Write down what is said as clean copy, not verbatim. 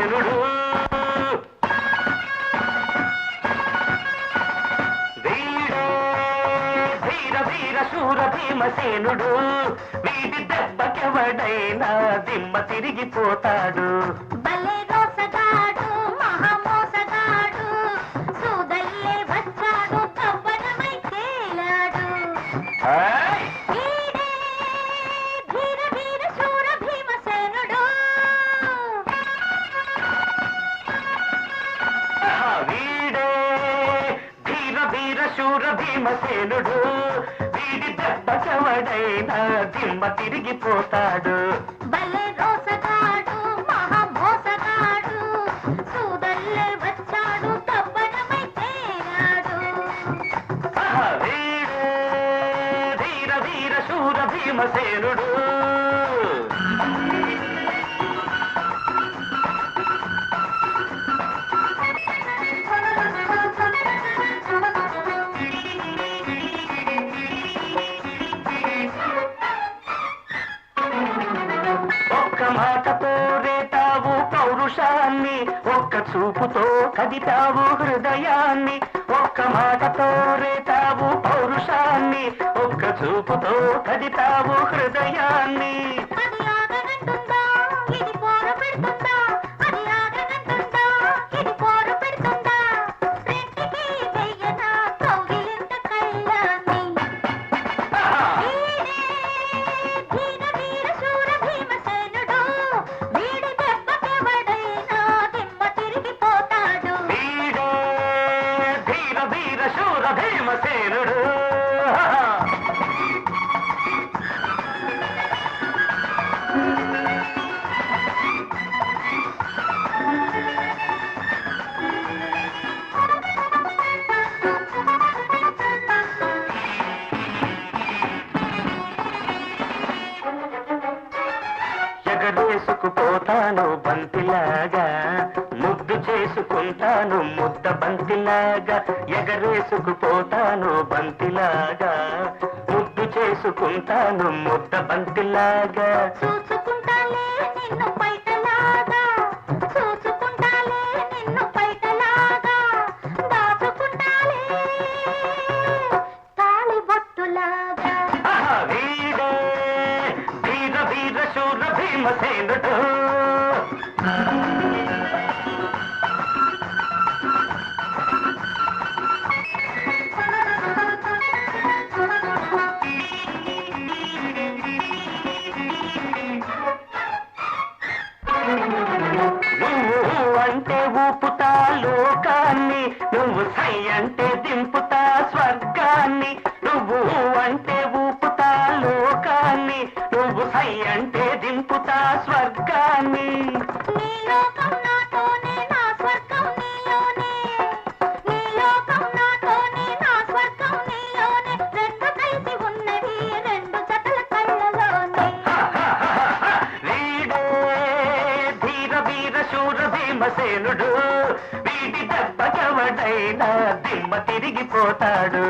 భీమసేనుడు వీడే ధీర వీర శూర భీమసేనుడు వీడి దెబ్బకెవడైనా దిమ్మ తిరిగిపోతాడు శూర భీమసేనుడు వీడి దెబ్బకెవడైనా దిమ్మ తిరిగిపోతాడు భలే రోసగాడు మహా మోసగాడు సూదల్లే వచ్చాడు కవ్వనమై చేరాడు వీడే ధీర వీర శూర భీమసేనుడు మాటతో రేతావు పౌరుషాన్ని ఒక్క చూపుతో కదితావు హృదయాన్ని ఒక్క మాటతో రేతావు పౌరుషాన్ని ఒక్క చూపుతో కదితావు హృదయాన్ని శూర భీమసేనుడు ఎగరేసుకుపోతాను బంతిలాగా ముద్దు చేసుకుంటాను ముద్ద బంతిలాగా ఎగరేసుకుపోతాను బంతిలాగా ముద్దు చేసుకుంటాను ముద్ద బంతిలాగా చూసుకుంటాలే నిన్ను పైటలాగా చూసుకుంటాలే నిన్ను పైటలాగా దాచుకుంటాలే తాళి బొట్టులాగా వీడే వీర వీర శూర భీమసేనుడు నువ్వు అంటే ఊపుతా లోకాన్ని నువ్వు సై అంటే దింపుతా స్వర్గాన్ని నువ్వు అంటే ఊపుతా లోకాన్ని నువ్వు సై అంటే దింపుతా స్వర్గాన్ని నీ లోకం నాతోనే నా స్వర్గం నీలోనే నీ లోకం నాతోనే నా స్వర్గం నీలోనే రెండు కలిసి ఉన్నవి రెండు జతల కళ్ళలోనే వీడే ధీర వీర శూర భీమసేనుడు వీడి దెబ్బకెవడైనా దిమ్మ తిరిగిపోతాడు